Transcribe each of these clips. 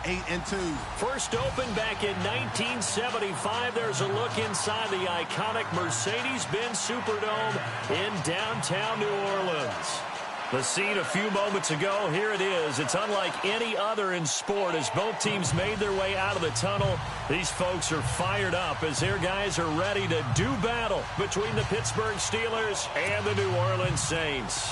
8-2. First opened back in 1975. There's a look inside the iconic Mercedes-Benz Superdome in downtown New Orleans. The scene a few moments ago, here it is. It's unlike any other in sport as both teams made their way out of the tunnel. These folks are fired up as their guys are ready to do battle between the Pittsburgh Steelers and the New Orleans Saints.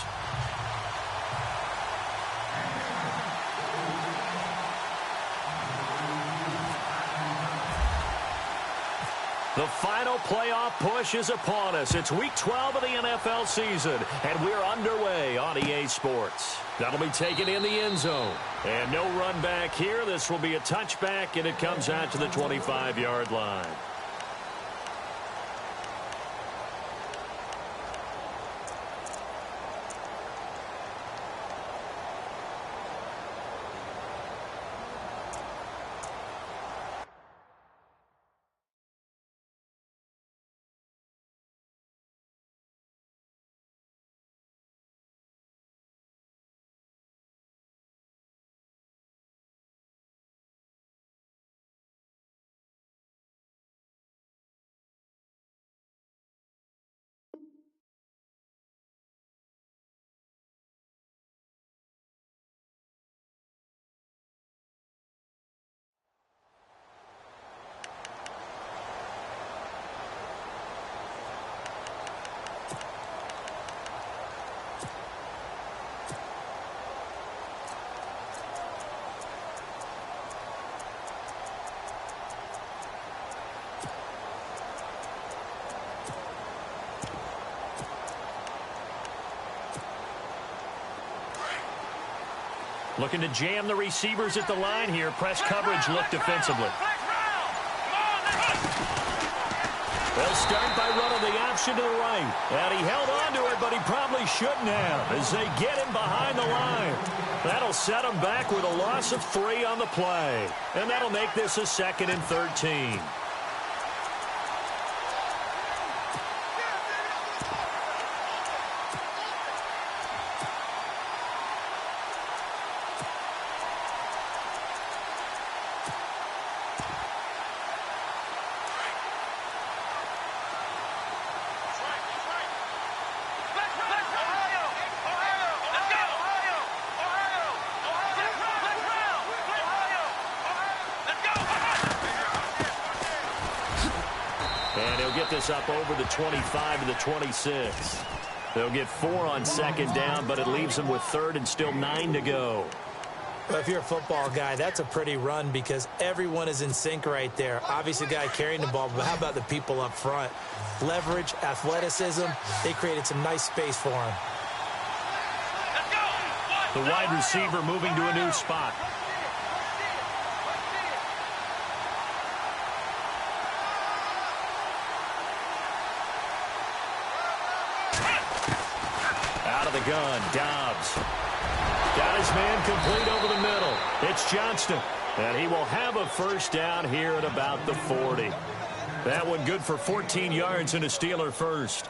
The final playoff push is upon us. It's Week 12 of the NFL season, and we're underway on EA Sports. That'll be taken in the end zone. And no run back here. This will be a touchback, and it comes out to the 25-yard line. Looking to jam the receivers at the line here. Press coverage look defensively. They'll start by running the option to the right. And he held on to it, but he probably shouldn't have as they get him behind the line. That'll set him back with a loss of 3 on the play. And that'll make this a 2nd and 13. This up over the 25 to the 26. They'll get 4 on 2nd down, but it leaves them with 3rd and still 9 to go. Well, if you're a football guy, that's a pretty run because everyone is in sync right there. Obviously, the guy carrying the ball, but how about the people up front? Leverage, athleticism, they created some nice space for him. The wide receiver moving to a new spot. The gun, Dobbs. Got his man complete over the middle. It's Johnston. And he will have a 1st down here at about the 40. That one good for 14 yards and a Steeler 1st.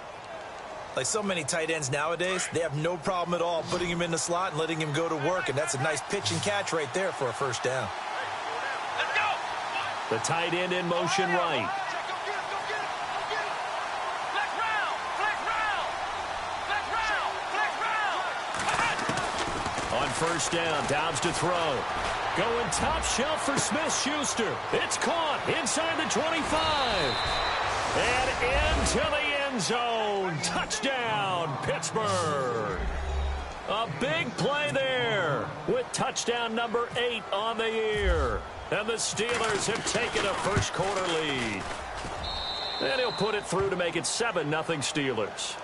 Like so many tight ends nowadays, they have no problem at all putting him in the slot and letting him go to work. And that's a nice pitch and catch right there for a 1st down. The tight end in motion right. On 1st down, Dobbs to throw. Going top shelf for Smith-Schuster. It's caught inside the 25. And into the end zone. Touchdown, Pittsburgh. A big play there with touchdown number 8 on the year. And the Steelers have taken a 1st quarter lead. And he'll put it through to make it 7-0 Steelers.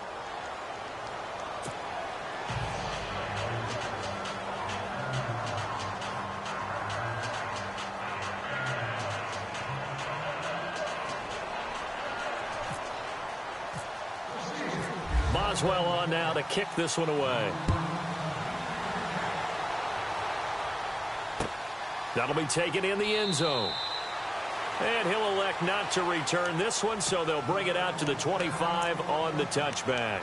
Boswell on now to kick this one away. That'll be taken in the end zone. And he'll elect not to return this one, so they'll bring it out to the 25 on the touchback.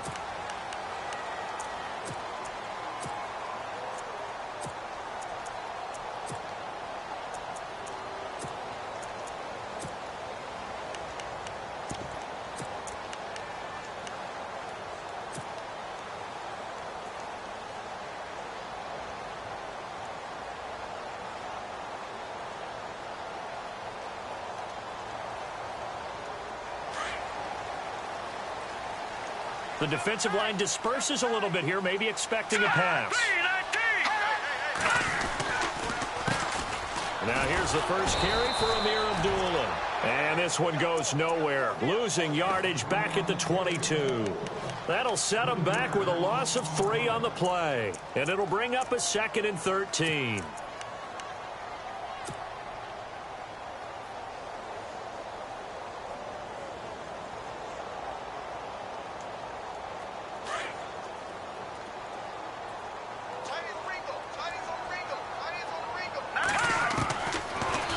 The defensive line disperses a little bit here, maybe expecting a pass. Now here's the first carry for Amir Abdullah. And this one goes nowhere. Losing yardage back at the 22. That'll set them back with a loss of 3 on the play. And it'll bring up a 2nd and 13.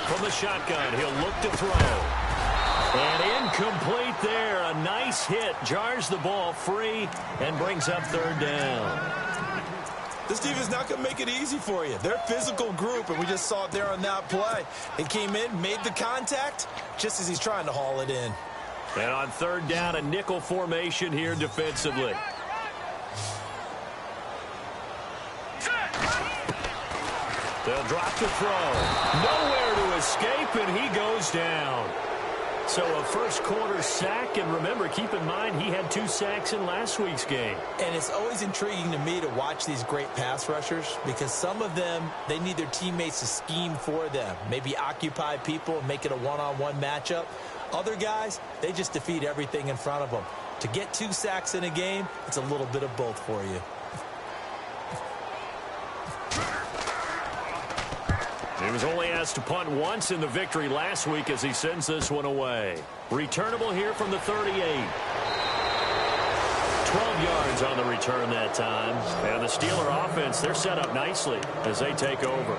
From the shotgun, he'll look to throw. And incomplete there. A nice hit. Jars the ball free and brings up 3rd down. This defense not going to make it easy for you. They're a physical group, and we just saw it there on that play. He came in, made the contact, just as he's trying to haul it in. And on 3rd down, a nickel formation here defensively. They'll drop to throw. Nowhere to escape, and he goes down. So a first quarter sack, and remember, keep in mind, he had 2 sacks in last week's game. And it's always intriguing to me to watch these great pass rushers because some of them, they need their teammates to scheme for them. Maybe occupy people and make it a one-on-one matchup. Other guys, they just defeat everything in front of them. To get 2 sacks in a game, it's a little bit of both for you. He was only asked to punt once in the victory last week as he sends this one away. Returnable here from the 38. 12 yards on the return that time. And the Steeler offense, they're set up nicely as they take over.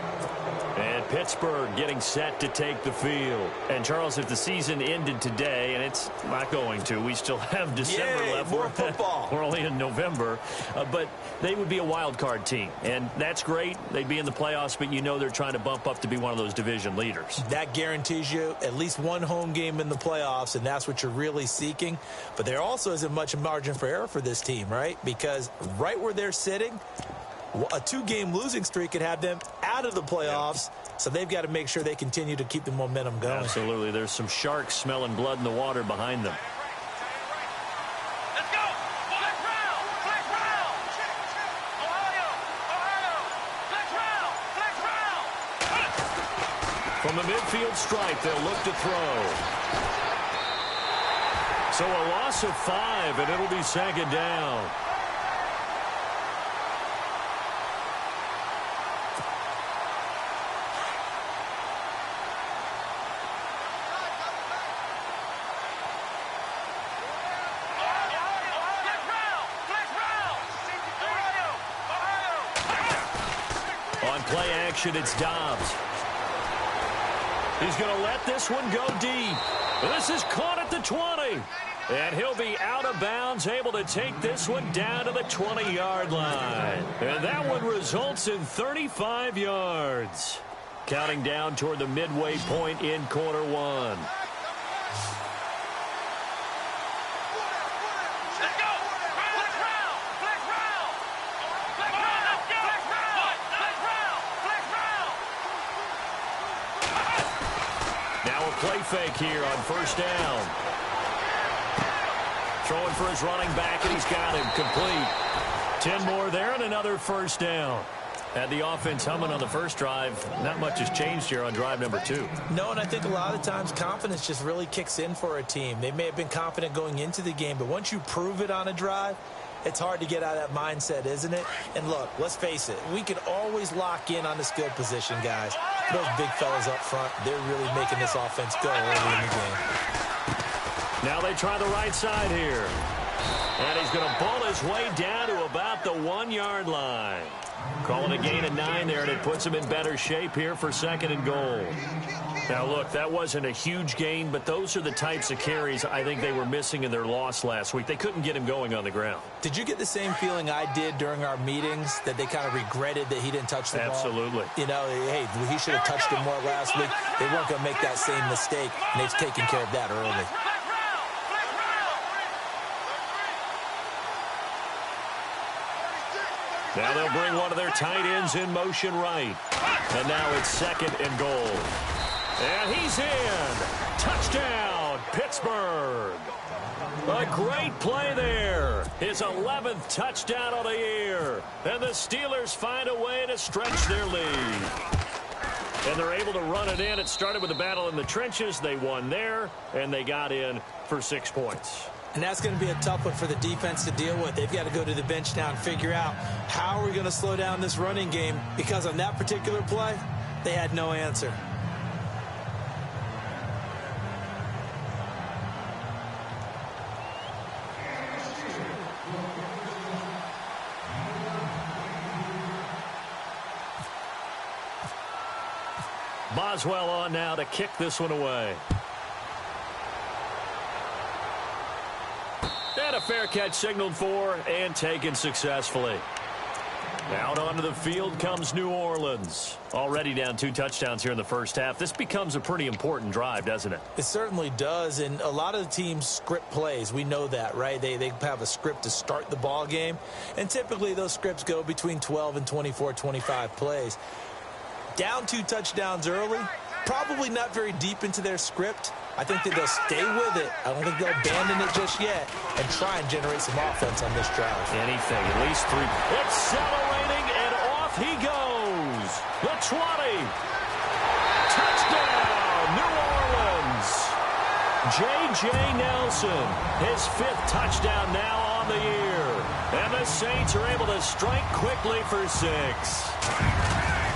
And Pittsburgh getting set to take the field. And, Charles, if the season ended today, and it's not going to, we still have December left. More football. We're only in November. But they would be a wild card team. And that's great. They'd be in the playoffs, but you know they're trying to bump up to be one of those division leaders. That guarantees you at least one home game in the playoffs, and that's what you're really seeking. But there also isn't much margin for error for this team, right? Because right where they're sitting, a 2-game losing streak could have them out of the playoffs, so they've got to make sure they continue to keep the momentum going. Absolutely. There's some sharks smelling blood in the water behind them. Let's go! Flex round! Flex round! Ohio! Ohio! Flex round! Flex round! From the midfield stripe, they'll look to throw. So a loss of 5, and it'll be 2nd down. Play action, it's Dobbs. He's going to let this one go deep. This is caught at the 20. And he'll be out of bounds, able to take this one down to the 20-yard line. And that one results in 35 yards. Counting down toward the midway point in quarter 1. Play fake here on 1st down. Throwing for his running back, and he's got him complete. 10 more there and another 1st down. Had the offense humming on the first drive. Not much has changed here on drive number 2. No, and I think a lot of times confidence just really kicks in for a team. They may have been confident going into the game, but once you prove it on a drive, it's hard to get out of that mindset, isn't it? And look, let's face it, we can always lock in on the skill position, guys. Those big fellas up front, they're really making this offense go early in the game. Now they try the right side here. And he's going to ball his way down to about the 1-yard line. Calling a gain of 9 there, and it puts him in better shape here for 2nd and goal. Now, look, that wasn't a huge gain, but those are the types of carries I think they were missing in their loss last week. They couldn't get him going on the ground. Did you get the same feeling I did during our meetings, that they kind of regretted that he didn't touch the ball? Absolutely. You know, hey, he should have touched it more last week. They weren't going to make that same mistake, and they've taken care of that early. Now they'll bring one of their tight ends in motion right. And now it's 2nd and goal. And he's in. Touchdown, Pittsburgh. A great play there. His 11th touchdown of the year. And the Steelers find a way to stretch their lead. And they're able to run it in. It started with a battle in the trenches. They won there, and they got in for 6 points. And that's going to be a tough one for the defense to deal with. They've got to go to the bench now and figure out how are we going to slow down this running game, because on that particular play, they had no answer. Boswell on now to kick this one away. And a fair catch signaled for and taken successfully. Out onto the field comes New Orleans. Already down 2 touchdowns here in the first half. This becomes a pretty important drive, doesn't it? It certainly does, and a lot of the teams script plays. We know that, right? They have a script to start the ball game, and typically those scripts go between 12 and 24, 25 plays. Down 2 touchdowns early, probably not very deep into their script. I think that they'll stay with it. I don't think they'll abandon it just yet and try and generate some offense on this drive. Anything, at least 3. Accelerating, and off he goes. The 20. Touchdown, New Orleans. J.J. Nelson, his 5th touchdown now on the year. And the Saints are able to strike quickly for 6.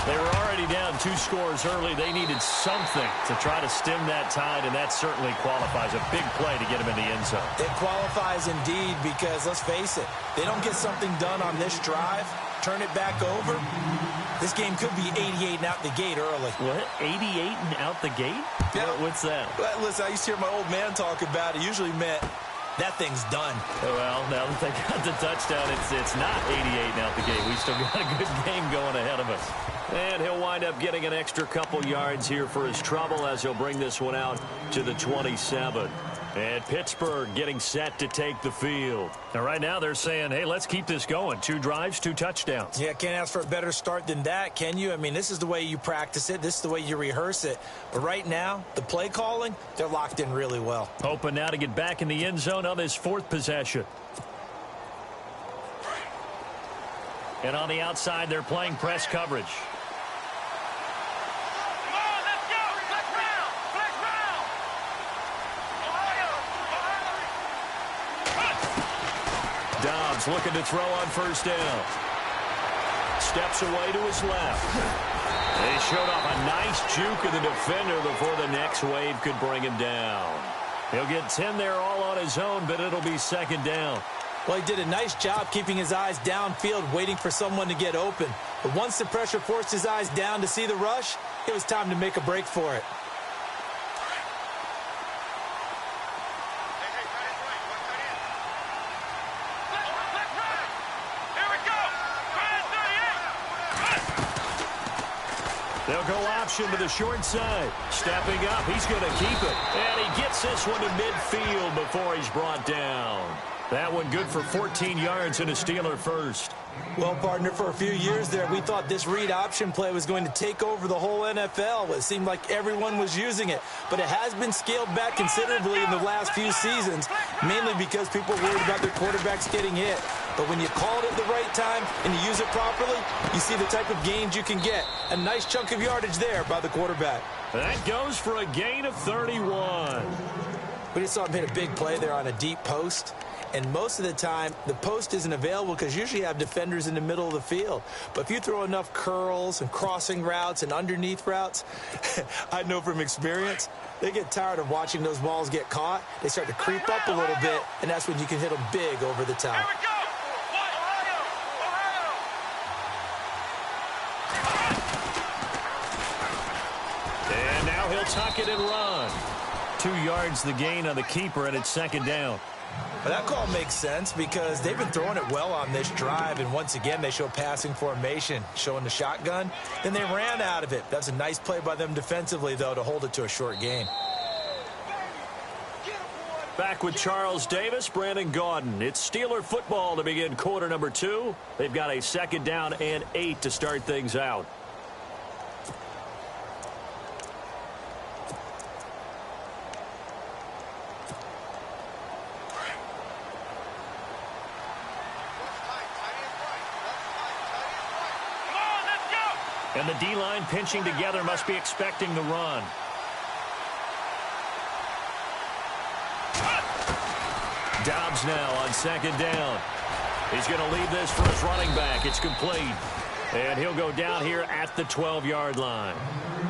They were already down 2 scores early. They needed something to try to stem that tide, and that certainly qualifies. A big play to get them in the end zone. It qualifies indeed, because let's face it, they don't get something done on this drive, turn it back over, this game could be 88 and out the gate early. What? 88 and out the gate? Yeah. What's that? Well, listen, I used to hear my old man talk about it. Usually meant that thing's done. Well, now that they got the touchdown, it's not 88 and out the gate. We still got a good game going ahead of us. And he'll wind up getting an extra couple yards here for his trouble as he'll bring this one out to the 27. And Pittsburgh getting set to take the field. Now, right now they're saying, hey, let's keep this going. 2 drives, 2 touchdowns. Yeah, can't ask for a better start than that, can you? I mean, this is the way you practice it. This is the way you rehearse it. But right now, the play calling, they're locked in really well. Hoping now to get back in the end zone on this 4th possession. And on the outside, they're playing press coverage. Dobbs looking to throw on first down. Steps away to his left. They showed off a nice juke of the defender before the next wave could bring him down. He'll get 10 there all on his own, but it'll be 2nd down. Well, he did a nice job keeping his eyes downfield, waiting for someone to get open. But once the pressure forced his eyes down to see the rush, it was time to make a break for it. They'll go option to the short side. Stepping up, he's going to keep it. And he gets this one to midfield before he's brought down. That one good for 14 yards and a Steeler first. Well, partner, for a few years there, we thought this read option play was going to take over the whole NFL. It seemed like everyone was using it. But it has been scaled back considerably in the last few seasons, mainly because people are worried about their quarterbacks getting hit. But when you call it at the right time and you use it properly, you see the type of gains you can get. A nice chunk of yardage there by the quarterback. That goes for a gain of 31. We just saw him hit a big play there on a deep post. And most of the time, the post isn't available because you usually have defenders in the middle of the field. But if you throw enough curls and crossing routes and underneath routes, I know from experience, they get tired of watching those balls get caught. They start to creep up a little bit, and that's when you can hit them big over the top. Here we go. And now he'll tuck it and run. 2 yards the gain on the keeper, and it's 2nd down. Well, that call makes sense because they've been throwing it well on this drive, and once again they show passing formation, showing the shotgun. Then they ran out of it. That's a nice play by them defensively, though, to hold it to a short gain. Back with Charles Davis, Brandon Gaudin. It's Steeler football to begin quarter number 2. They've got a 2nd down and 8 to start things out. And the D-line pinching together must be expecting the run. Dobbs now on second down. He's going to leave this for his running back. It's complete. And he'll go down here at the 12-yard line.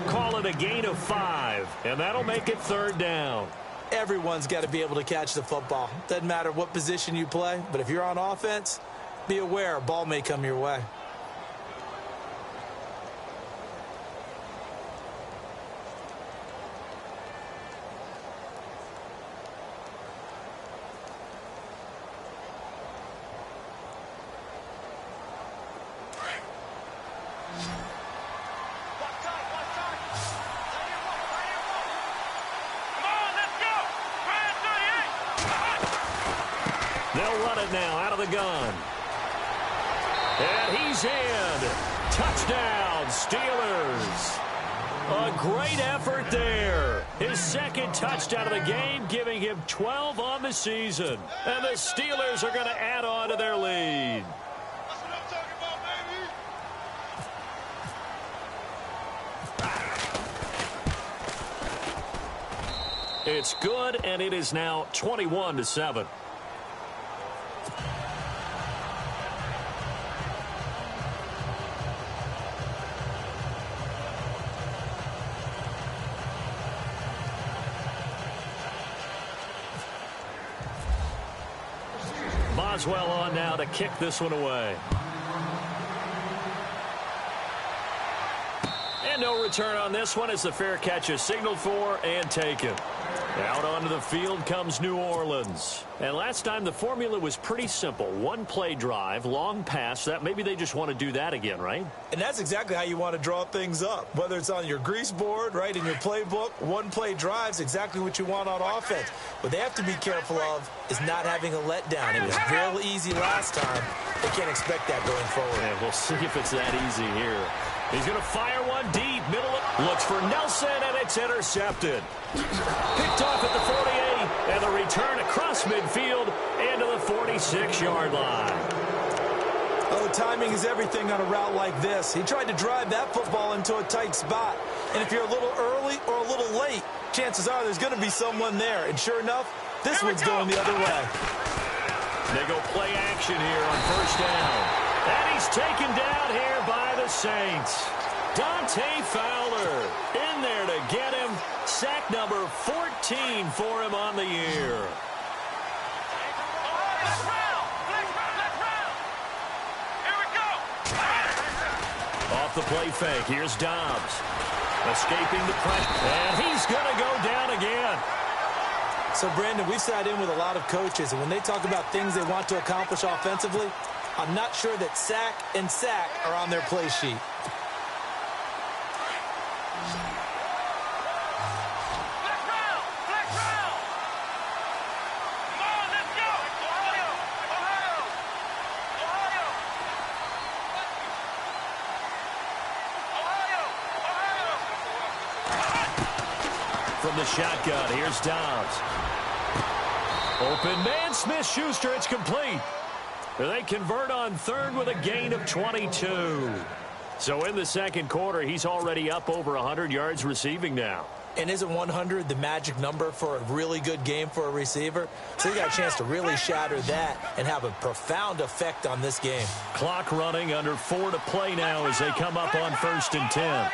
Call it a gain of 5, and that'll make it third down. Everyone's got to be able to catch the football. Doesn't matter what position you play, but if you're on offense, be aware a ball may come your way. They'll run it now out of the gun. And he's in. Touchdown, Steelers. A great effort there. His second touchdown of the game, giving him 12 on the season. And the Steelers are going to add on to their lead. That's what I'm talking about, baby. It's good, and it is now 21-7. Boswell on now to kick this one away. And no return on this one as the fair catch is signaled for and taken. Out onto the field comes New Orleans. And last time the formula was pretty simple. One play drive, long pass. That maybe they just want to do that again, right? And that's exactly how you want to draw things up. Whether it's on your grease board, right, in your playbook, one play drive's exactly what you want on offense. What they have to be careful of is not having a letdown. It was real easy last time. They can't expect that going forward. And we'll see if it's that easy here. He's going to fire one deep. Middle looks for Nelson, and it's intercepted. Picked off at the 48, and the return across midfield into the 46-yard line. Oh, timing is everything on a route like this. He tried to drive that football into a tight spot. And if you're a little early or a little late, chances are there's going to be someone there. And sure enough, this one's going the other way. They go play action here on first down. And he's taken down here by the Saints. Dante Fowler in there to get him. Sack number 14 for him on the year. Off the play fake, here's Dobbs. Escaping the pressure, and he's going to go down again. So, Brandon, we've sat in with a lot of coaches, and when they talk about things they want to accomplish offensively, I'm not sure that sack and sack are on their play sheet. From the shotgun, here's Dobbs. Open man, Smith-Schuster, it's complete. They convert on third with a gain of 22. So in the second quarter, he's already up over 100 yards receiving now. And isn't 100 the magic number for a really good game for a receiver? So he got a chance to really shatter that and have a profound effect on this game. Clock running, under 4 to play now as they come up on 1st and 10.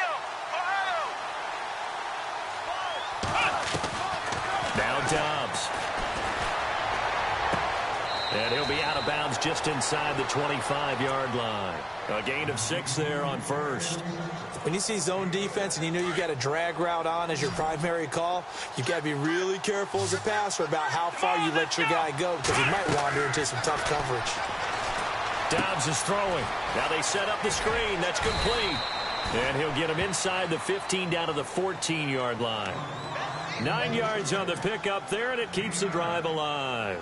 Now Dobbs. And he'll be out of bounds just inside the 25-yard line. A gain of 6 there on first. When you see zone defense and you know you've got a drag route on as your primary call, you've got to be really careful as a passer about how far you let your guy go because he might wander into some tough coverage. Dobbs is throwing. Now they set up the screen. That's complete. And he'll get him inside the 15 down to the 14-yard line. 9 yards on the pickup there, and it keeps the drive alive.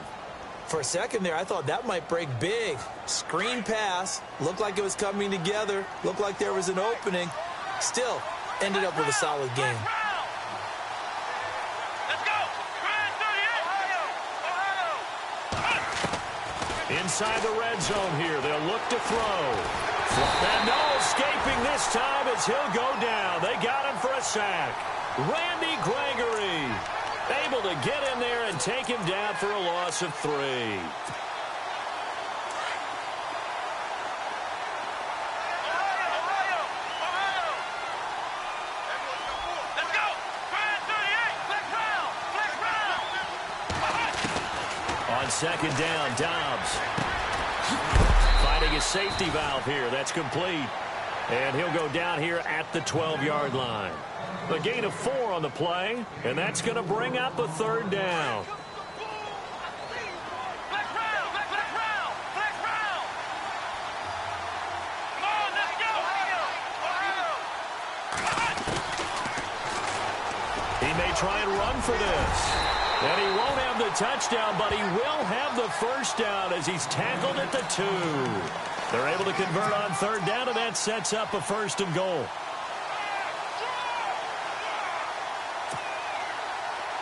For a second there, I thought that might break big. Screen pass. Looked like it was coming together. Looked like there was an opening. Still, ended up with a solid game. Let's go! Inside the red zone here. They'll look to throw. And no escaping this time as he'll go down. They got him for a sack. Randy Gregory able to get in there and take him down for a loss of 3. On second down, Dobbs finding a safety valve here. That's complete. And he'll go down here at the 12-yard line. A gain of 4 on the play, and that's going to bring up a 3rd down. He may try and run for this. And he won't have the touchdown, but he will have the 1st down as he's tackled at the 2. They're able to convert on 3rd down, and that sets up a 1st and goal.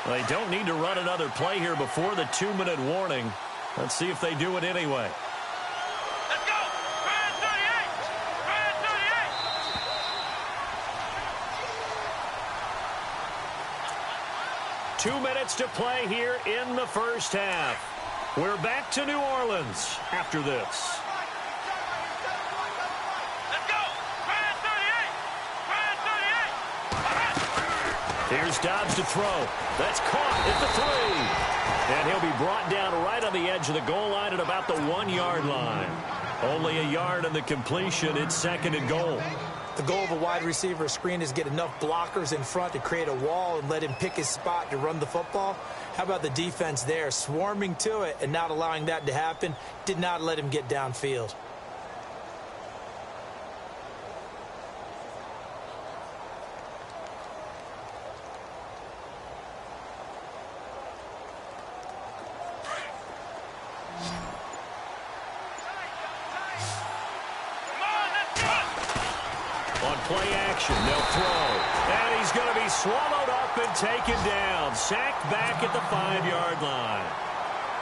They don't need to run another play here before the 2-minute warning. Let's see if they do it anyway. Let's go! Ryan 38! Ryan 38! 2 minutes to play here in the 1st half. We're back to New Orleans after this. Let's go! Ryan 38! Ryan 38! Here's Dobbs to throw. That's caught at the 3. And he'll be brought down right on the edge of the goal line at about the 1-yard line. Only a yard on the completion. It's 2nd and goal. The goal of a wide receiver screen is get enough blockers in front to create a wall and let him pick his spot to run the football. How about the defense there, swarming to it and not allowing that to happen? Did not let him get downfield. Play action, they'll throw. And he's going to be swallowed up and taken down. Sacked back at the 5-yard line.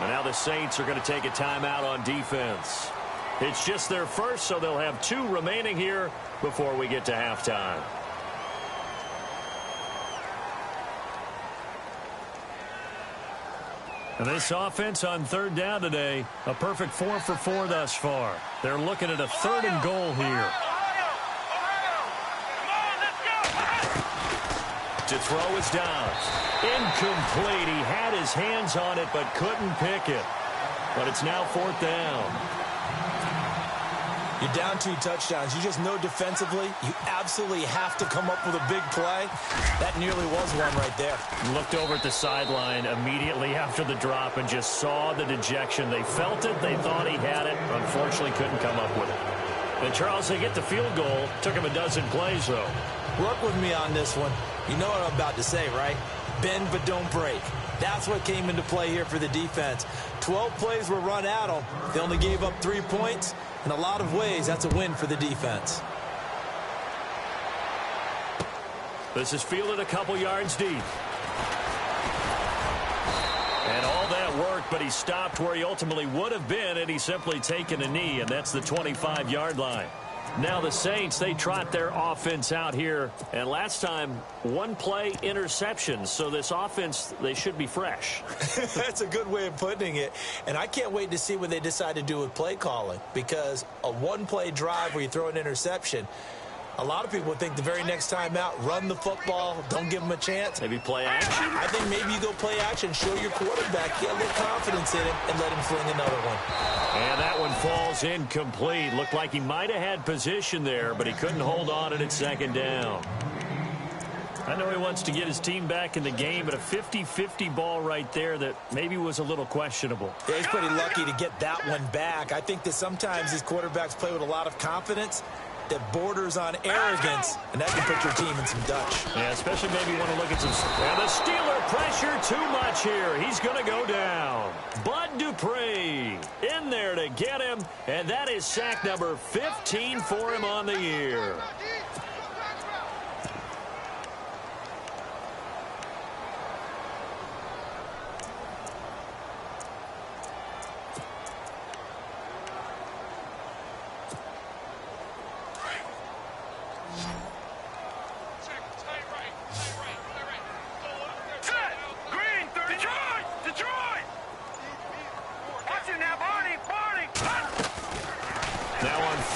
And now the Saints are going to take a timeout on defense. It's just their first, so they'll have 2 remaining here before we get to halftime. And this offense on 3rd down today, a perfect 4 for 4 thus far. They're looking at a 3rd and goal here. To throw is Dobbs. Incomplete. He had his hands on it but couldn't pick it. But it's now 4th down. You're down 2 touchdowns. You just know defensively you absolutely have to come up with a big play. That nearly was one right there. Looked over at the sideline immediately after the drop and just saw the dejection. They felt it. They thought he had it. Unfortunately, couldn't come up with it. And Charles, they get the field goal. Took him a dozen plays, though. Work with me on this one. You know what I'm about to say, right? Bend but don't break. That's what came into play here for the defense. 12 plays were run at them. They only gave up 3 points. In a lot of ways, that's a win for the defense. This is fielded a couple yards deep. And all that worked, but he stopped where he ultimately would have been, and he's simply taken a knee, and that's the 25-yard line. Now the Saints, they trot their offense out here. And last time, 1 play interception. So this offense, they should be fresh. That's a good way of putting it. And I can't wait to see what they decide to do with play calling. Because a 1-play drive where you throw an interception, a lot of people would think the very next time out, run the football, don't give them a chance. Maybe play action? I think maybe you go play action, show your quarterback, get a little confidence in him, and let him fling another one. And that one falls incomplete. Looked like he might have had position there, but he couldn't hold on at 2nd down. I know he wants to get his team back in the game, but a 50-50 ball right there that maybe was a little questionable. Yeah, he's pretty lucky to get that one back. I think that sometimes these quarterbacks play with a lot of confidence that borders on arrogance, and that can put your team in some Dutch. Yeah, especially maybe you want to look at some... And the Steeler pressure too much here. He's going to go down. Bud Dupree in there to get him, and that is sack number 15 for him on the year.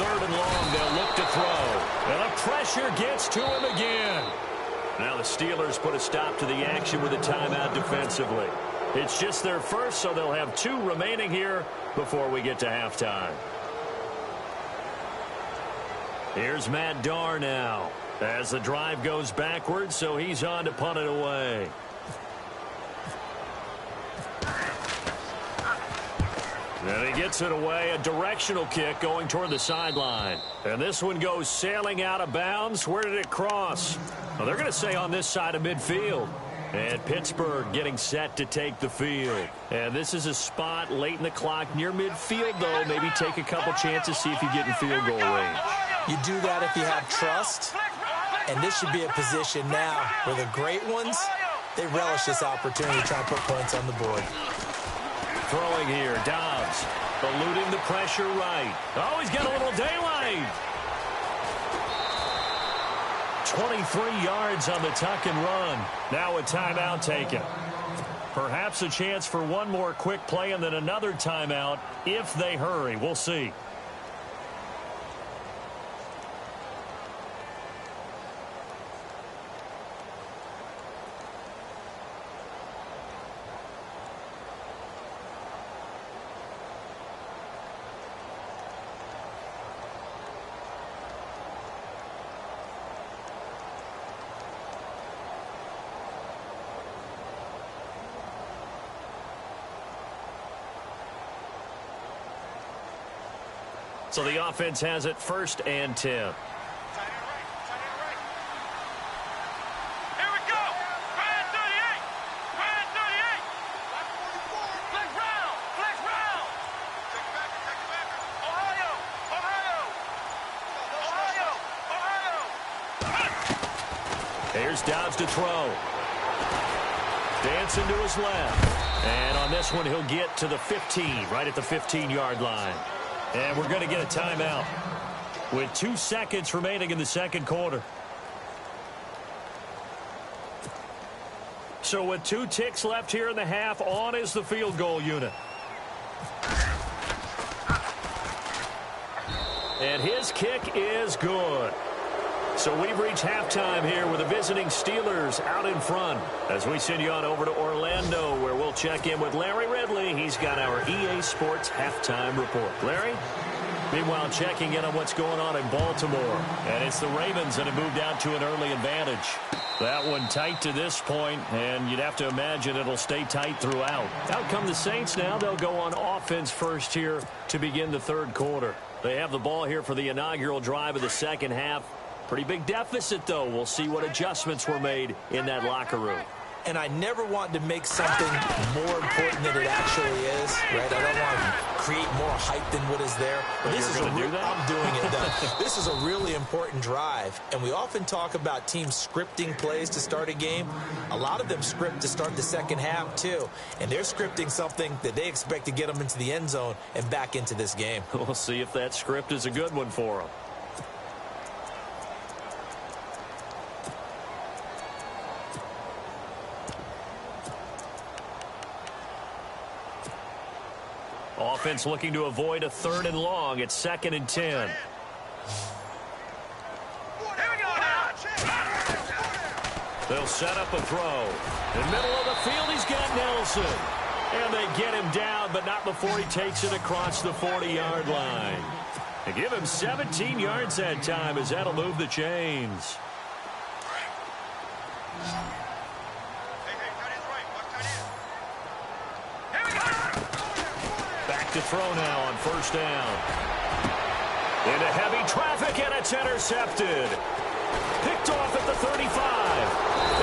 3rd and long. They'll look to throw. And the pressure gets to him again. Now the Steelers put a stop to the action with a timeout defensively. It's just their first, so they'll have 2 remaining here before we get to halftime. Here's Matt Darr now as the drive goes backwards, so he's on to punt it away. And he gets it away, a directional kick going toward the sideline. And this one goes sailing out of bounds. Where did it cross? Well, they're going to say on this side of midfield. And Pittsburgh getting set to take the field. And this is a spot late in the clock near midfield, though. Maybe take a couple chances, see if you get in field goal range. You do that if you have trust. And this should be a position now where the great ones, they relish this opportunity to try and put points on the board. Throwing here, Dobbs eluding the pressure right. Oh, he's got a little daylight. 23 yards on the tuck and run. Now a timeout taken. Perhaps a chance for one more quick play and then another timeout if they hurry. We'll see. So the offense has it 1st and 10. Here we go. Ryan 38. Ryan 38. Flex round. Flex round. Ohio. Ohio. Ohio. Here's Dobbs to throw. Dancing to his left. And on this one, he'll get to the 15, right at the 15-yard line. And we're going to get a timeout with 2 seconds remaining in the second quarter. So with 2 ticks left here in the half, on is the field goal unit. And his kick is good. So we've reached halftime here with the visiting Steelers out in front as we send you on over to Orlando where we'll check in with Larry Ridley. He's got our EA Sports halftime report. Larry? Meanwhile, checking in on what's going on in Baltimore. And it's the Ravens that have moved out to an early advantage. That one tight to this point, and you'd have to imagine it'll stay tight throughout. Out come the Saints now. They'll go on offense first here to begin the third quarter. They have the ball here for the inaugural drive of the second half. Pretty big deficit, though. We'll see what adjustments were made in that locker room. And I never want to make something more important than it actually is, right? I don't want to create more hype than what is there. But this is I'm doing it, though. This is a really important drive. And we often talk about teams scripting plays to start a game. A lot of them script to start the second half, too. And they're scripting something that they expect to get them into the end zone and back into this game. We'll see if that script is a good one for them. Offense looking to avoid a 3rd and long. It's 2nd and 10. Here we go now. They'll set up a throw. In the middle of the field, he's got Nelson. And they get him down, but not before he takes it across the 40-yard line. They give him 17 yards that time as that'll move the chains. To throw now on 1st down. Into heavy traffic, and it's intercepted. Picked off at the 35.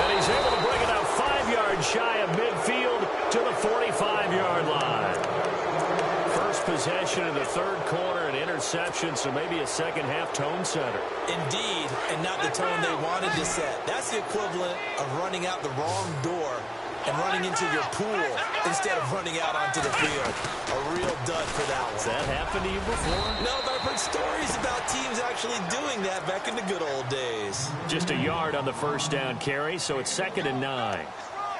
And he's able to bring it out 5 yards shy of midfield to the 45-yard line. First possession in the third quarter, an interception, so maybe a second-half tone setter. Indeed, and not the tone they wanted to set. That's the equivalent of running out the wrong door and running into your pool instead of running out onto the field. A real dud for that one. Has that happened to you before? No, but I've heard stories about teams actually doing that back in the good old days. Just a yard on the 1st down carry, so it's 2nd and 9.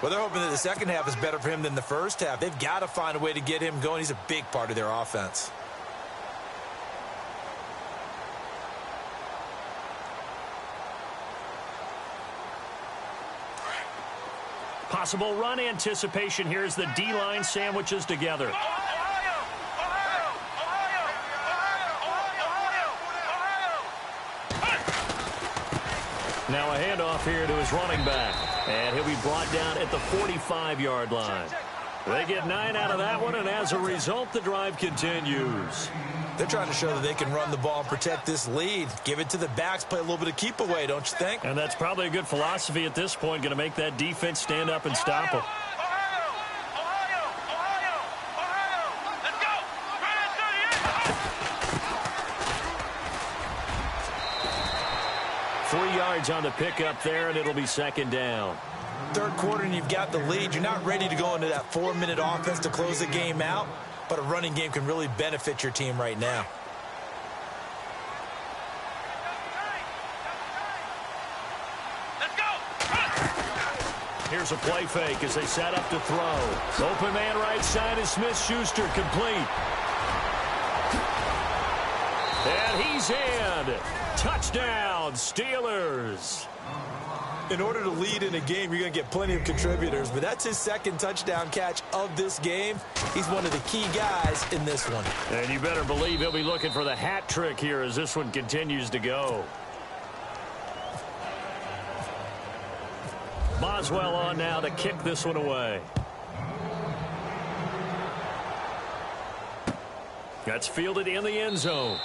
Well, they're hoping that the second half is better for him than the first half. They've got to find a way to get him going. He's a big part of their offense. Possible run anticipation here as the D-line sandwiches together. Now a handoff here to his running back. And he'll be brought down at the 45-yard line. They get 9 out of that one, and as a result, the drive continues. They're trying to show that they can run the ball and protect this lead. Give it to the backs, play a little bit of keep away, don't you think? And that's probably a good philosophy at this point, going to make that defense stand up and stop them. Let's go! 3 yards on the pickup there, and it'll be second down. Third quarter and you've got the lead. You're not ready to go into that 4-minute offense to close the game out, but a running game can really benefit your team right now. Let's go! Here's a play fake as they set up to throw. Open man right side is Smith-Schuster, complete. And he's in. Touchdown, Steelers. In order to lead in a game, you're going to get plenty of contributors, but that's his second touchdown catch of this game. He's one of the key guys in this one. And you better believe he'll be looking for the hat trick here as this one continues to go. Boswell on now to kick this one away. That's fielded in the end zone.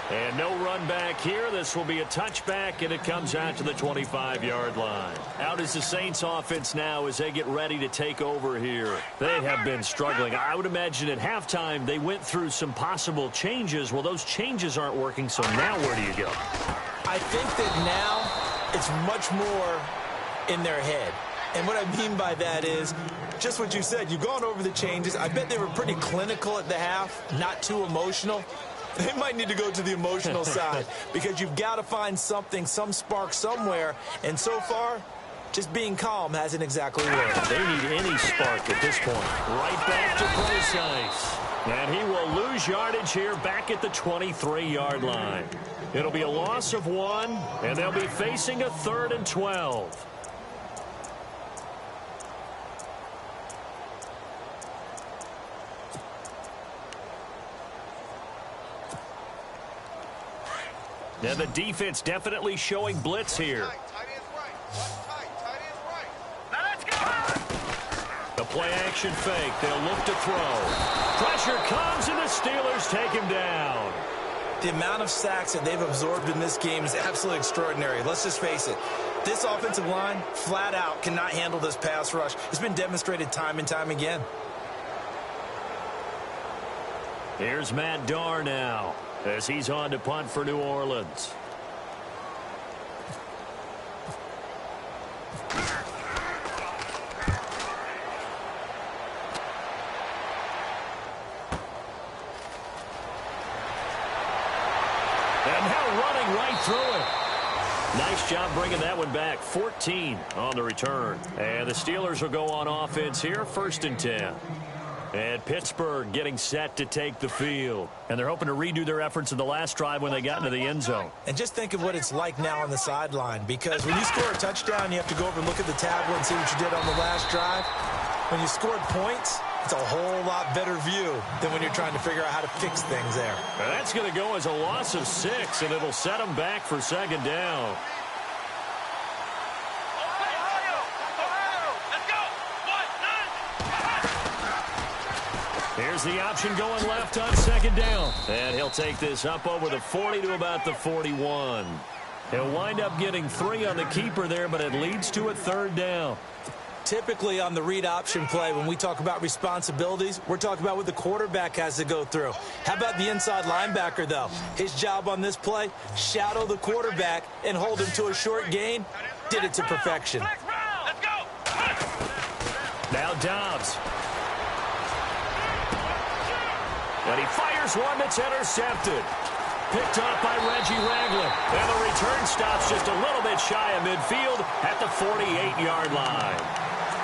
And no run back here. This will be a touchback, and it comes out to the 25-yard line. Out is the Saints offense now as they get ready to take over here. They have been struggling. I would imagine at halftime they went through some possible changes. Well, those changes aren't working, so now where do you go? I think that now it's much more in their head. And what I mean by that is just what you said. You've gone over the changes. I bet they were pretty clinical at the half, not too emotional. They might need to go to the emotional side because you've got to find something, some spark somewhere. And so far, just being calm hasn't exactly worked. They need any spark at this point. Right back to precise. And he will lose yardage here back at the 23-yard line. It'll be a loss of 1, and they'll be facing a 3rd and 12. And the defense definitely showing blitz here. The play action fake. They'll look to throw. Pressure comes, and the Steelers take him down. The amount of sacks that they've absorbed in this game is absolutely extraordinary. Let's just face it. This offensive line, flat out, cannot handle this pass rush. It's been demonstrated time and time again. Here's Matt Darr now as he's on to punt for New Orleans. And now running right through it. Nice job bringing that one back. 14 on the return. And the Steelers will go on offense here, 1st and 10. And Pittsburgh getting set to take the field. And they're hoping to redo their efforts in the last drive when they got into the end zone. And just think of what it's like now on the sideline, because when you score a touchdown, you have to go over and look at the tablet and see what you did on the last drive. When you scored points, it's a whole lot better view than when you're trying to figure out how to fix things there. And that's going to go as a loss of 6, and it'll set them back for 2nd down. Here's the option going left on 2nd down. And he'll take this up over the 40 to about the 41. He'll wind up getting 3 on the keeper there, but it leads to a 3rd down. Typically on the read option play, when we talk about responsibilities, we're talking about what the quarterback has to go through. How about the inside linebacker, though? His job on this play, shadow the quarterback and hold him to a short gain. Did it to perfection. Let's go! Now Dobbs. And he fires one that's intercepted. Picked off by Reggie Ragland. And the return stops just a little bit shy of midfield at the 48-yard line.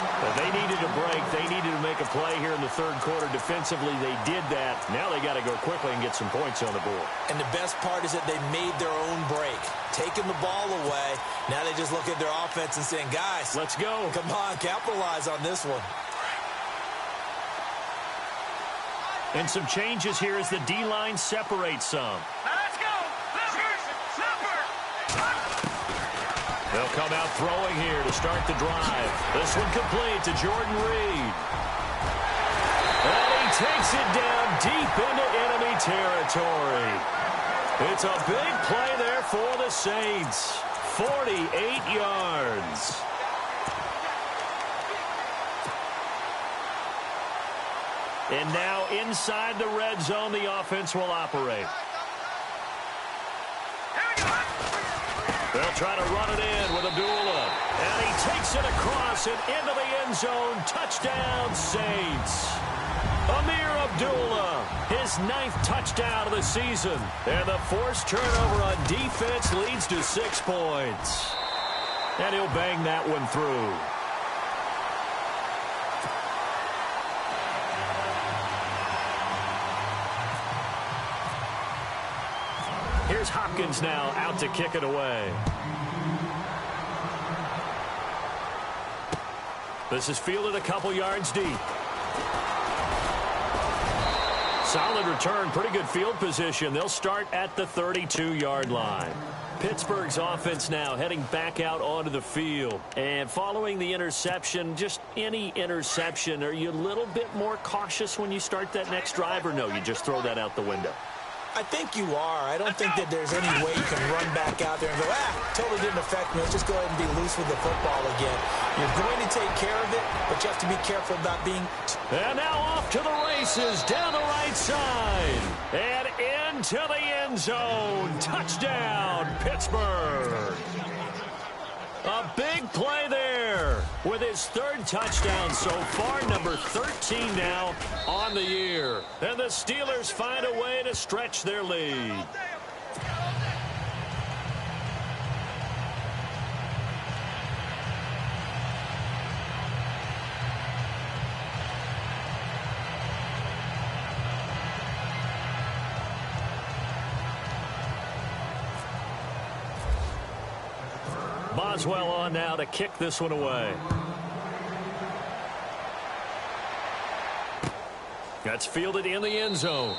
Well, they needed a break. They needed to make a play here in the third quarter. Defensively, they did that. Now they got to go quickly and get some points on the board. And the best part is that they made their own break. Taking the ball away. Now they just look at their offense and saying, guys, let's go. Come on, capitalize on this one. And some changes here as the D-line separates some. Now let's go. They'll come out throwing here to start the drive. This one complete to Jordan Reed. And he takes it down deep into enemy territory. It's a big play there for the Saints. 48 yards. And now inside the red zone, the offense will operate. They'll try to run it in with Abdullah. And he takes it across and into the end zone. Touchdown, Saints. Amir Abdullah, his 9th touchdown of the season. And the forced turnover on defense leads to 6 points. And he'll bang that one through. Here's Hopkins now out to kick it away. This is fielded a couple yards deep. Solid return, pretty good field position. They'll start at the 32-yard line. Pittsburgh's offense now heading back out onto the field. And following the interception, just any interception, are you a little bit more cautious when you start that next drive, or no, you just throw that out the window? I think you are. I don't think that there's any way you can run back out there and go, totally didn't affect me. Let's just go ahead and be loose with the football again. You're going to take care of it, but you have to be careful about being... And now off to the races, down the right side. And into the end zone. Touchdown, Pittsburgh. A big play there with his 3rd touchdown so far, number 13 now on the year. And the Steelers find a way to stretch their lead. Boswell on now to kick this one away. That's fielded in the end zone.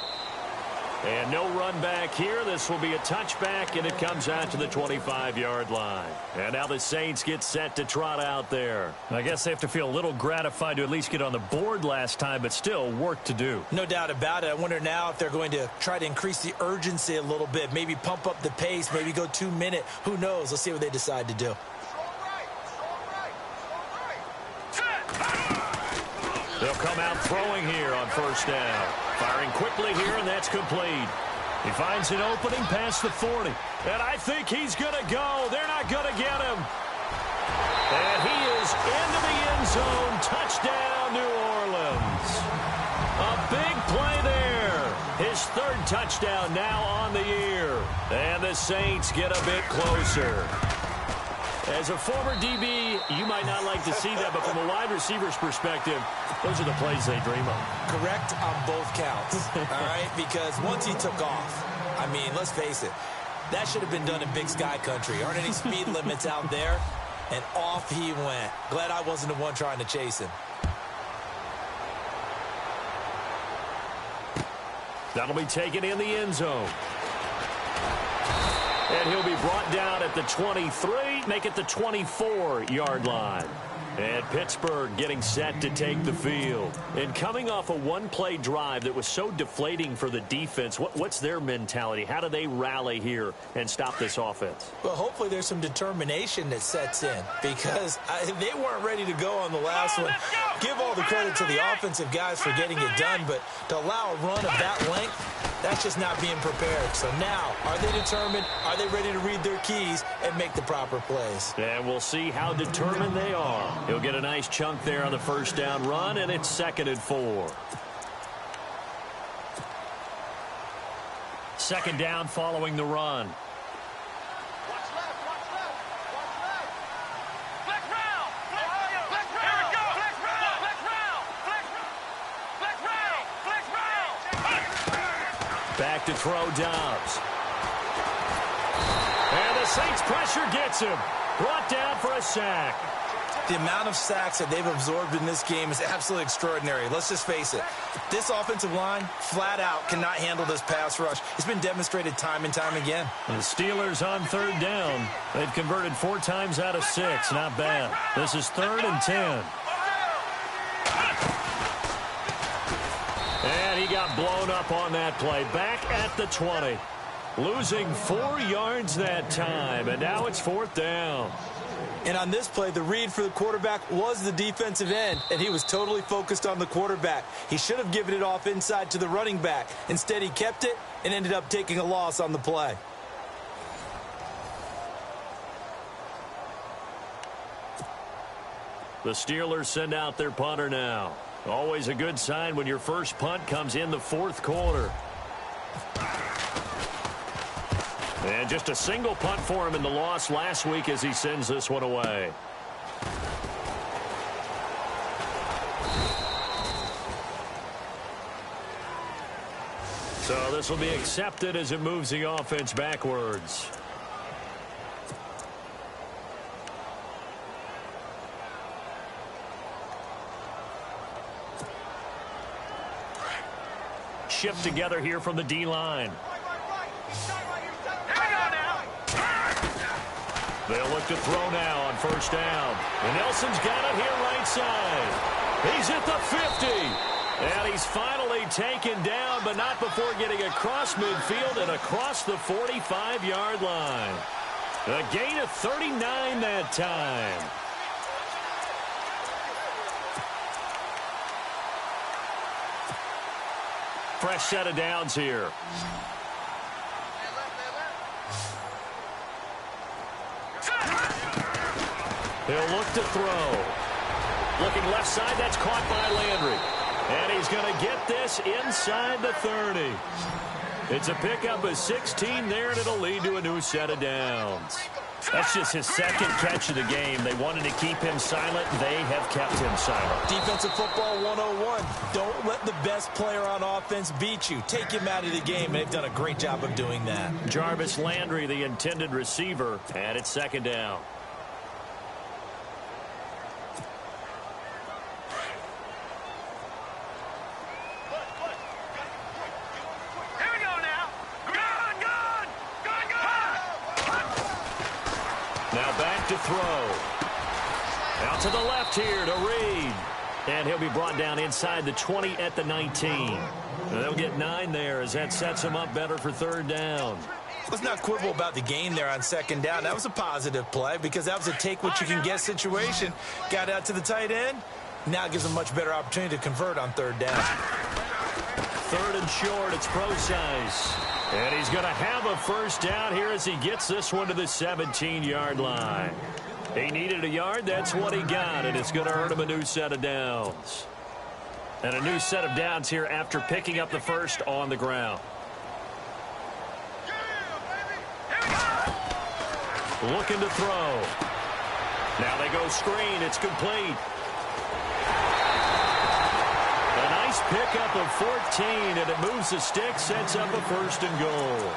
And no run back here. This will be a touchback, and it comes out to the 25-yard line. And now the Saints get set to trot out there. I guess they have to feel a little gratified to at least get on the board last time, but still work to do. No doubt about it. I wonder now if they're going to try to increase the urgency a little bit, maybe pump up the pace, maybe go 2-minute. Who knows? Let's see what they decide to do. They'll come out throwing here on first down. Firing quickly here, and that's complete. He finds an opening past the 40. And I think he's going to go. They're not going to get him. And he is into the end zone. Touchdown, New Orleans. A big play there. His 3rd touchdown now on the year. And the Saints get a bit closer. As a former DB, you might not like to see that, but from a wide receiver's perspective, those are the plays they dream of. Correct on both counts, all right? Because once he took off, I mean, let's face it, that should have been done in Big Sky Country. Aren't any speed limits out there? And off he went. Glad I wasn't the one trying to chase him. That'll be taken in the end zone. And he'll be brought down at the 23, make it the 24-yard line. And Pittsburgh getting set to take the field. And coming off a one-play drive that was so deflating for the defense, what's their mentality? How do they rally here and stop this offense? Well, hopefully there's some determination that sets in, because they weren't ready to go on the last one. Give all the credit to the offensive guys for getting it done, but to allow a run of that length, that's just not being prepared. So now, are they determined? Are they ready to read their keys and make the proper plays? And we'll see how determined they are. He'll get a nice chunk there on the first down run, and it's 2nd and 4. 2nd down following the run. Watch left, watch left, watch left. Flex round, flex round. Here we go. back to throw Dobbs. And the Saints pressure gets him. Brought down for a sack. The amount of sacks that they've absorbed in this game is absolutely extraordinary. Let's just face it. This offensive line, flat out, cannot handle this pass rush. It's been demonstrated time and time again. The Steelers on third down. They've converted 4 times out of 6. Not bad. This is 3rd and 10. And he got blown up on that play. Back at the 20. Losing 4 yards that time. And now it's 4th down. And on this play, the read for the quarterback was the defensive end, and he was totally focused on the quarterback. He should have given it off inside to the running back. Instead, he kept it and ended up taking a loss on the play. The Steelers send out their punter now. Always a good sign when your first punt comes in the 4th quarter. And just a single punt for him in the loss last week as he sends this one away. So this will be accepted as it moves the offense backwards. Shift together here from the D-line. They'll look to throw now on first down. And Nelson's got it here right side. He's at the 50. And he's finally taken down, but not before getting across midfield and across the 45-yard line. A gain of 39 that time. Fresh set of downs here. He'll look to throw. Looking left side, that's caught by Landry. And he's going to get this inside the 30. It's a pickup of 16 there, and it'll lead to a new set of downs. That's just his 2nd catch of the game. They wanted to keep him silent. They have kept him silent. Defensive football 101. Don't let the best player on offense beat you. Take him out of the game, and they've done a great job of doing that. Jarvis Landry, the intended receiver, and it's 2nd down. To throw. Out to the left here to Reed. And he'll be brought down inside the 20 at the 19. And they'll get 9 there as that sets him up better for 3rd down. Let's not quibble about the gain there on 2nd down. That was a positive play because that was a take-what-you-can-get situation. Got out to the tight end. Now gives him a much better opportunity to convert on 3rd down. 3rd and short. It's Procise. And he's going to have a first down here as he gets this one to the 17-yard line. He needed a yard. That's what he got, and it's going to earn him a new set of downs. And a new set of downs here after picking up the first on the ground. Looking to throw. Now they go screen. It's complete. Pickup of 14, and it moves the stick, sets up a 1st and goal.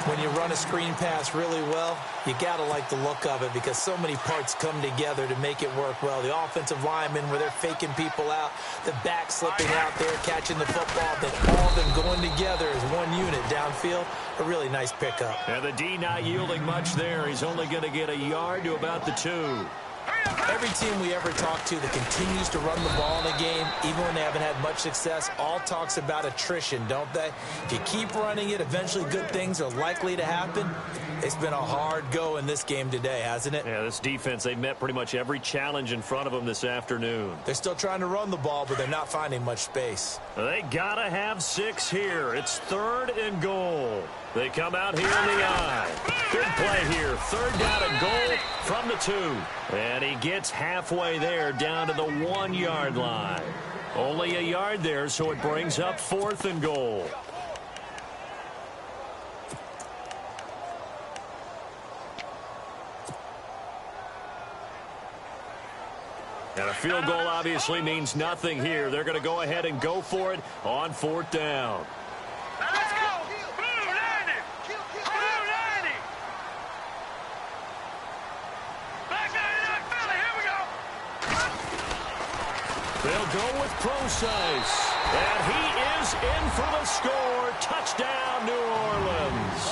When you run a screen pass really well, you got to like the look of it because so many parts come together to make it work well. The offensive linemen, where they're faking people out, the back slipping out there, catching the football, then all of them going together as one unit downfield. A really nice pickup. And the D not yielding much there. He's only going to get a yard to about the 2. Every team we ever talk to that continues to run the ball in a game, even when they haven't had much success, all talks about attrition, don't they? If you keep running it, eventually good things are likely to happen. It's been a hard go in this game today, hasn't it? Yeah, this defense, they met pretty much every challenge in front of them this afternoon. They're still trying to run the ball, but they're not finding much space. They got to have 6 here. It's 3rd and goal. They come out here in the eye. Good play here. 3rd down and goal from the 2. And he gets halfway there down to the 1-yard line. Only a yard there, so it brings up 4th and goal. And a field goal obviously means nothing here. They're going to go ahead and go for it on 4th down. Let's go! They'll go with Procise. And he is in for the score. Touchdown, New Orleans.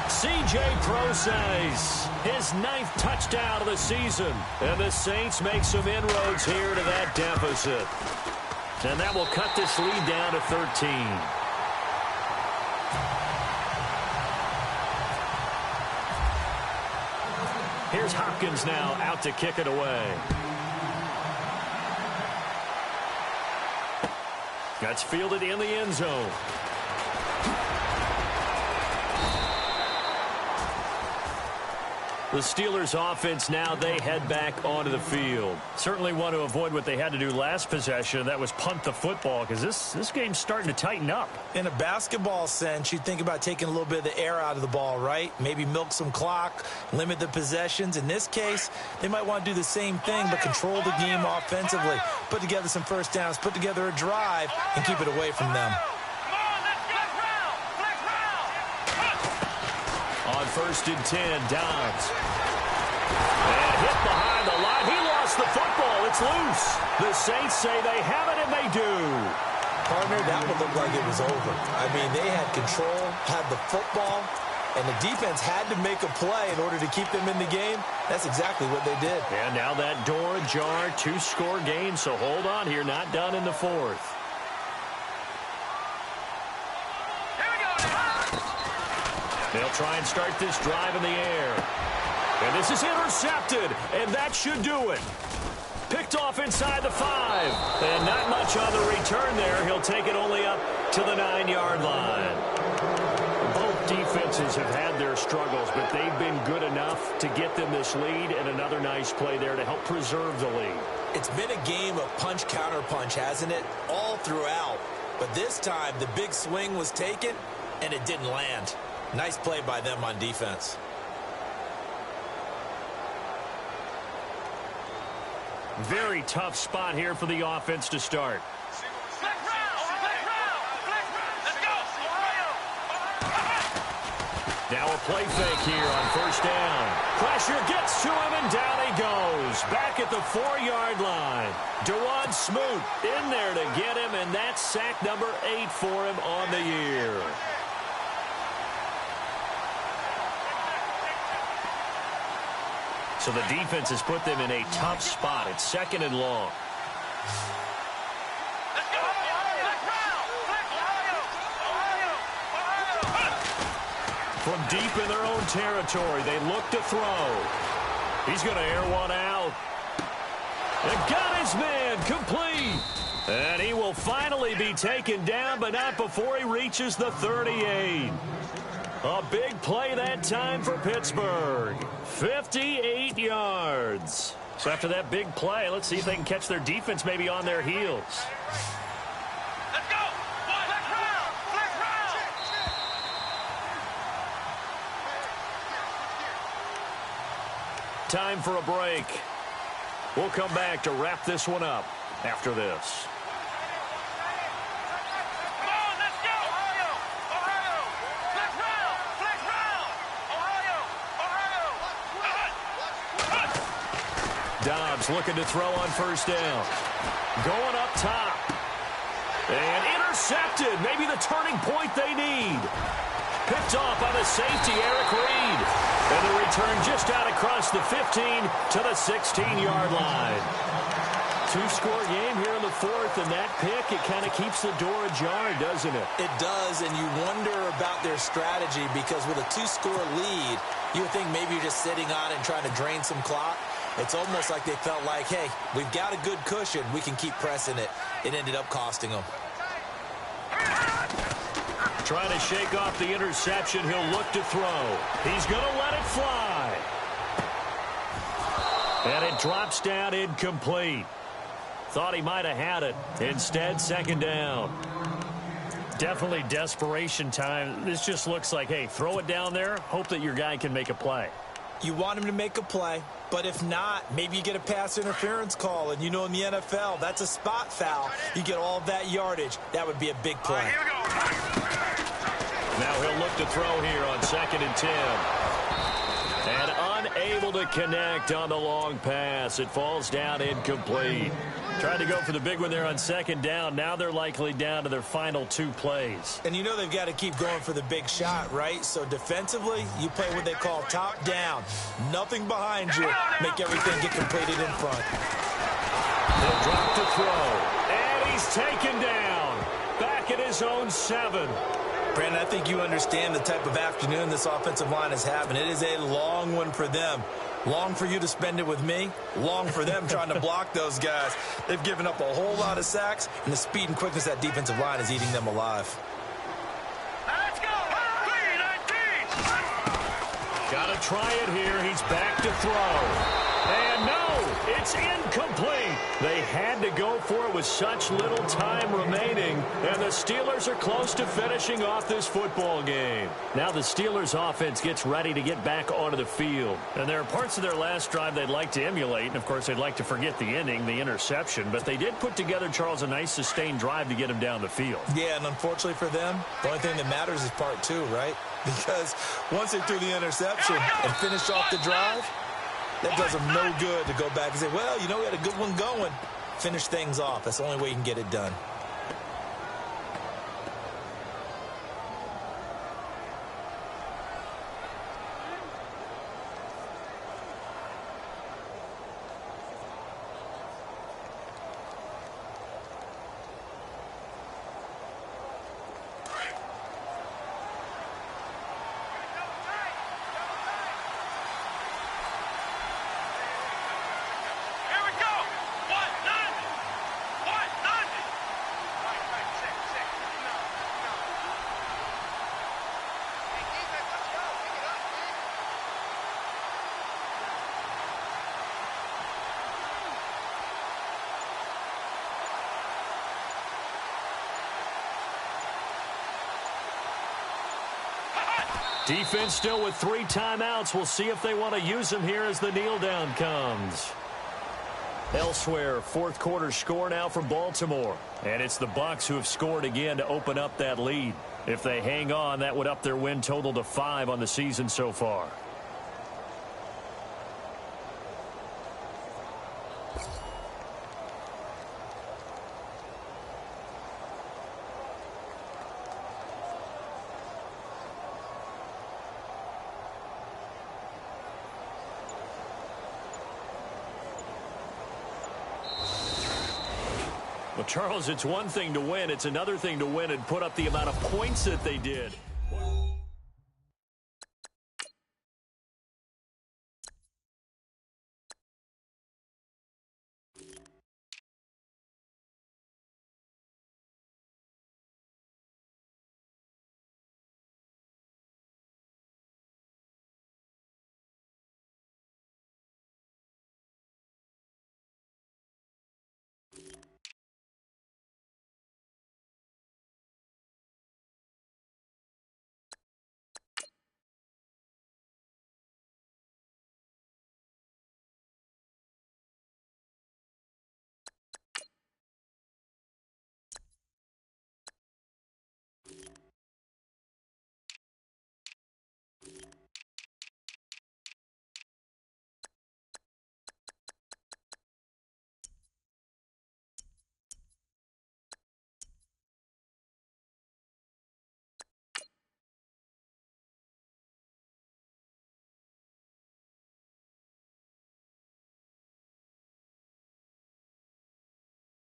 C.J. Procise, his 9th touchdown of the season. And the Saints make some inroads here to that deficit. And that will cut this lead down to 13. Here's Hopkins now out to kick it away. That's fielded in the end zone. The Steelers offense now, they head back onto the field. Certainly want to avoid what they had to do last possession. That was punt the football, because this game's starting to tighten up. In a basketball sense, you think about taking a little bit of the air out of the ball, right? Maybe milk some clock, limit the possessions. In this case, they might want to do the same thing, but control the game offensively. Put together some first downs, put together a drive, and keep it away from them. On 1st and 10, Dobbs. And hit behind the line. He lost the football. It's loose. The Saints say they have it, and they do. Partner, that would look like it was over. I mean, they had control, had the football, and the defense had to make a play in order to keep them in the game. That's exactly what they did. And now that door ajar, 2-score game, so hold on here. Not done in the 4th. They'll try and start this drive in the air. And this is intercepted, and that should do it. Picked off inside the 5. And not much on the return there. He'll take it only up to the 9-yard line. Both defenses have had their struggles, but they've been good enough to get them this lead, and another nice play there to help preserve the lead. It's been a game of punch-counter-punch, hasn't it? All throughout. But this time, the big swing was taken, and it didn't land. Nice play by them on defense. Very tough spot here for the offense to start. Now a play fake here on 1st down. Pressure gets to him, and down he goes. Back at the 4-yard line. Dewan Smoot in there to get him, and that's sack number 8 for him on the year. So the defense has put them in a tough spot. It's 2nd and long. From deep in their own territory, they look to throw. He's going to air one out. And got his man complete. And he will finally be taken down, but not before he reaches the 38. A big play that time for Pittsburgh. 58 yards. So after that big play, let's see if they can catch their defense maybe on their heels. Let's go! Flex round! Flex round! Time for a break. We'll come back to wrap this one up after this. Dobbs looking to throw on 1st down. Going up top. And intercepted. Maybe the turning point they need. Picked off on the safety, Eric Reed. And the return just out across the 15 to the 16-yard line. 2-score game here in the 4th, and that pick, it kind of keeps the door ajar, doesn't it? It does, and you wonder about their strategy, because with a 2-score lead, you would think maybe you're just sitting on it and trying to drain some clock. It's almost like they felt like, hey, we've got a good cushion. We can keep pressing it. It ended up costing them. Trying to shake off the interception. He'll look to throw. He's going to let it fly. And it drops down incomplete. Thought he might have had it. Instead, 2nd down. Definitely desperation time. This just looks like, hey, throw it down there. Hope that your guy can make a play. You want him to make a play, but if not, maybe you get a pass interference call, and you know in the NFL, that's a spot foul. You get all of that yardage. That would be a big play. Here we go. Now he'll look to throw here on 2nd and 10. And unable to connect on the long pass. It falls down incomplete. Tried to go for the big one there on second down. Now they're likely down to their final 2 plays. And you know they've got to keep going for the big shot, right? So defensively, you play what they call top down. Nothing behind you. Make everything get completed in front. They'll drop to throw. And he's taken down. Back at his own 7. Brandon, I think you understand the type of afternoon this offensive line is having. It is a long one for them. Long for you to spend it with me. Long for them trying to block those guys. They've given up a whole lot of sacks, and the speed and quickness of that defensive line is eating them alive. Let's go. 3-19. Got to try it here. He's back to throw. And no, it's incomplete. They had to go for it with such little time remaining, and the Steelers are close to finishing off this football game. Now the Steelers offense gets ready to get back onto the field. And there are parts of their last drive they'd like to emulate, and of course they'd like to forget the inning, the interception, but they did put together, Charles, a nice sustained drive to get him down the field. Yeah, and unfortunately for them, the only thing that matters is part 2, right? Because once they threw the interception and finished off the drive, that does them no good to go back and say, well, you know, we had a good one going. Finish things off. That's the only way you can get it done. Defense still with 3 timeouts. We'll see if they want to use them here as the kneel down comes. Elsewhere, fourth quarter score now from Baltimore. And it's the Bucs who have scored again to open up that lead. If they hang on, that would up their win total to 5 on the season so far. Well, Charles, it's one thing to win. It's another thing to win and put up the amount of points that they did.